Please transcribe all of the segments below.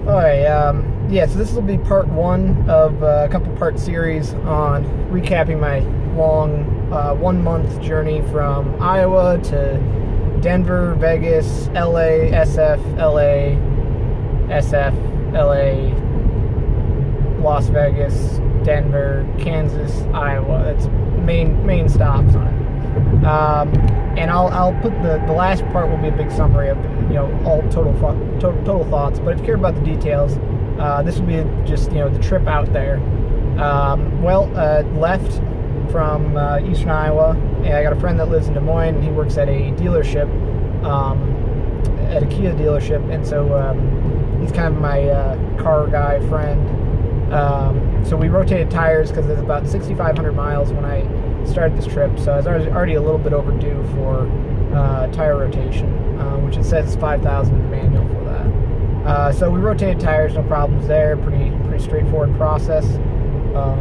Alright, yeah, so this will be part one of a couple part series on recapping my long 1 month journey from Iowa to Denver, Vegas, LA, SF, LA, SF, LA, Las Vegas, Denver, Kansas, Iowa. That's main stops on it. And I'll put the last part will be a big summary of all total thoughts. But if you care about the details, this will be just the trip out there. Left from Eastern Iowa, and I got a friend that lives in Des Moines, and he works at a dealership, at a Kia dealership, and so he's kind of my car guy friend. So we rotated tires because it's about 6,500 miles when I started this trip, so I was already a little bit overdue for tire rotation, which it says 5,000 in the manual for that. So we rotated tires, no problems there. Pretty straightforward process. A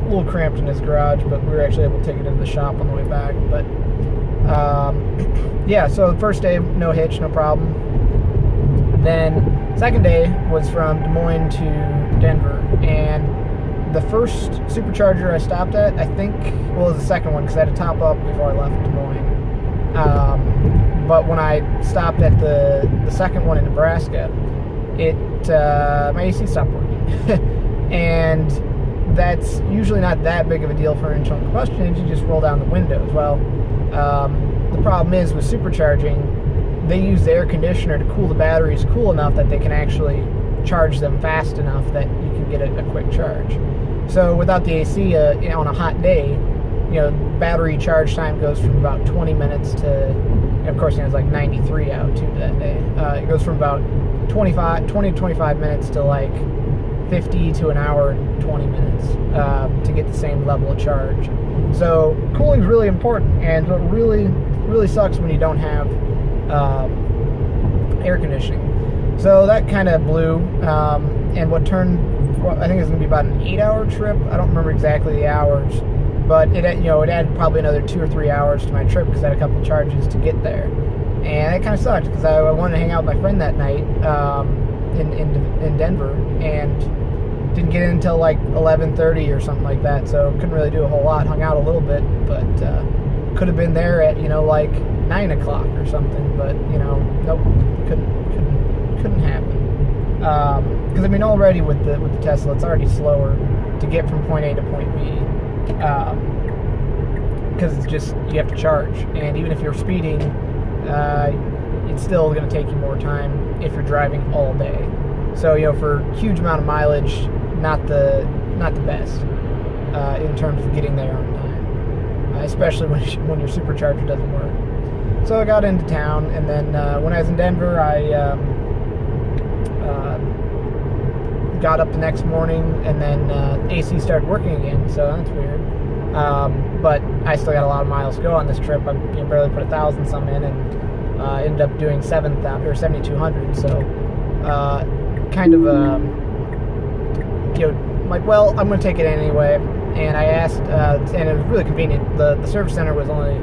little cramped in his garage, but we were actually able to take it into the shop on the way back. But yeah, so the first day, no hitch, no problem. Then second day was from Des Moines to Denver, and the first supercharger I stopped at, I think, it was the second one because I had to top up before I left Des Moines. But when I stopped at the second one in Nebraska, my AC stopped working. And that's usually not that big of a deal for an internal combustion engine. You just roll down the windows. Well, the problem is with supercharging, they use the air conditioner to cool the batteries cool enough that they can actually charge them fast enough that you can get a quick charge. So without the AC on a hot day, battery charge time goes from about 20 minutes to, and of course, it's like 93 out too that day. It goes from about 20 to 25 minutes to like 50 to an hour and 20 minutes to get the same level of charge. So cooling is really important, and what really sucks when you don't have air conditioning. So that kind of blew, and I think it's going to be about an 8-hour trip. I don't remember exactly the hours, but it added probably another 2 or 3 hours to my trip because I had a couple charges to get there, and it kind of sucked because I wanted to hang out with my friend that night in Denver, and didn't get in until like 11:30 or something like that. So couldn't really do a whole lot. Hung out a little bit, but could have been there at like 9 o'clock or something. But nope, couldn't happen. Because already with the Tesla, it's already slower to get from point A to point B. Because it's just, you have to charge, and even if you're speeding, it's still going to take you more time if you're driving all day. So for a huge amount of mileage, not the best in terms of getting there on time, especially when your supercharger doesn't work. So I got into town, and then when I was in Denver, I got up the next morning, and then AC started working again, so that's weird. But I still got a lot of miles to go on this trip. I barely put 1,000 some in, and ended up doing 7,200. So kind of like, well, I'm going to take it anyway. And I asked, and it was really convenient. The service center was only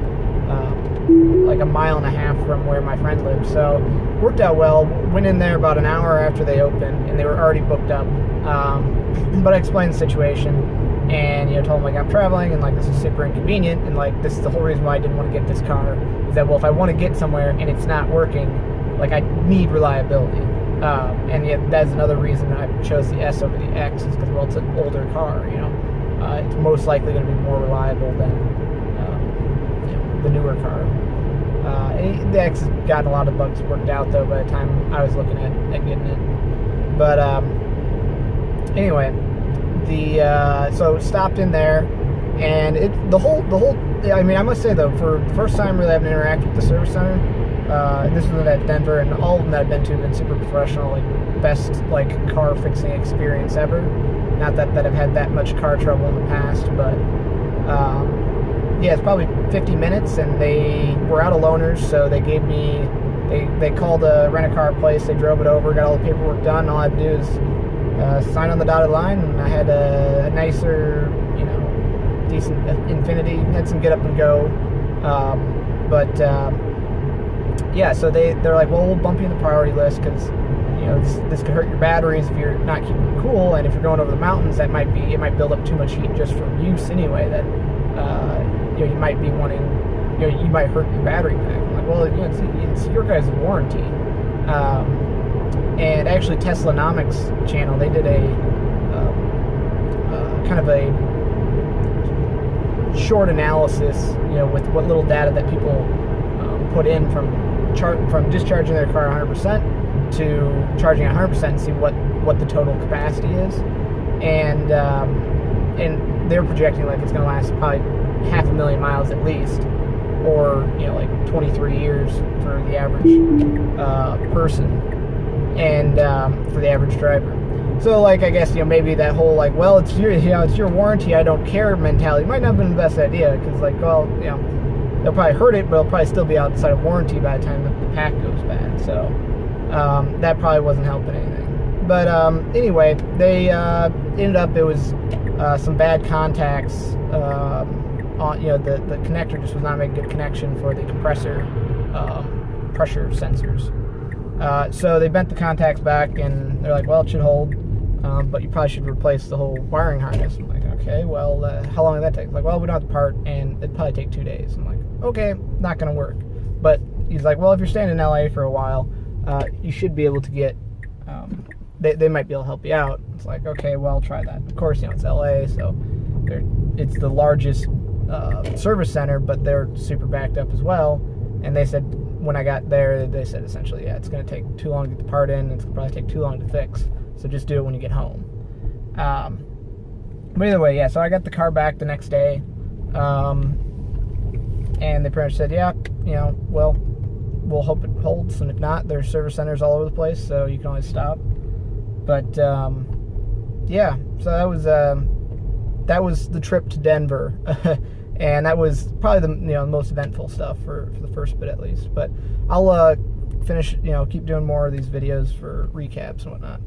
like 1.5 miles from where my friend lived, so worked out well. Went in there about an hour after they opened, and they were already booked up. But I explained the situation, and told them like I'm traveling, and like this is super inconvenient, and like this is the whole reason why I didn't want to get this car, is that, well, if I want to get somewhere and it's not working, like I need reliability. And yet that's another reason I chose the S over the X, is because, well, it's an older car. It's most likely going to be more reliable than the newer car. The X has gotten a lot of bugs worked out though by the time I was looking at getting it. But anyway, so stopped in there, and the whole. I must say though, for the first time really having to interact with the service center, this was at Denver, and all of them that I've been to have been super professional, like best like car fixing experience ever. Not that I've had that much car trouble in the past, but yeah, it's probably 50 minutes, and they were out of loaners, so they gave me, they called a rent-a-car place, they drove it over, got all the paperwork done, and all I had to do is sign on the dotted line, and I had a nicer, decent Infiniti, had some get up and go, but yeah, so they're like, well, we'll bump you in the priority list, because this could hurt your batteries if you're not keeping them cool, and if you're going over the mountains, it might build up too much heat just from use anyway. That you might be wanting, you might hurt your battery pack. I'm like, well, it's your guys' warranty. And actually, Teslanomics channel, they did a kind of a short analysis, with what little data that people put in from discharging their car 100% to charging 100% and see what the total capacity is, and they're projecting like it's going to last probably 500,000 miles at least, or like 23 years for the average person, and for the average driver. So, like, I guess, maybe that whole, like, well, it's your warranty, I don't care mentality might not have been the best idea, because, like, well, they'll probably hurt it, but it'll probably still be outside of warranty by the time the pack goes bad. So, that probably wasn't helping anything. But, anyway, they ended up, it was some bad contacts on, the connector just was not making good connection for the compressor pressure sensors. So they bent the contacts back, and they're like, well, it should hold. But you probably should replace the whole wiring harness. I'm like, okay, well, how long did that take? Like, well, we don't have the part, and it'd probably take 2 days. I'm like, okay, not going to work. But he's like, well, if you're staying in LA for a while, you should be able to get, they might be able to help you out. It's like, okay, well, I'll try that. Of course, it's LA, so it's the largest service center, but they're super backed up as well. And they said, when I got there, they said essentially, yeah, it's going to take too long to get the part in. It's going to probably take too long to fix. So just do it when you get home. But either way, yeah, so I got the car back the next day. And they pretty much said, yeah, well, we'll hope it holds. And if not, there's service centers all over the place, so you can always stop. But, yeah, so that was the trip to Denver. And that was probably the most eventful stuff for the first bit at least. But I'll finish, keep doing more of these videos for recaps and whatnot.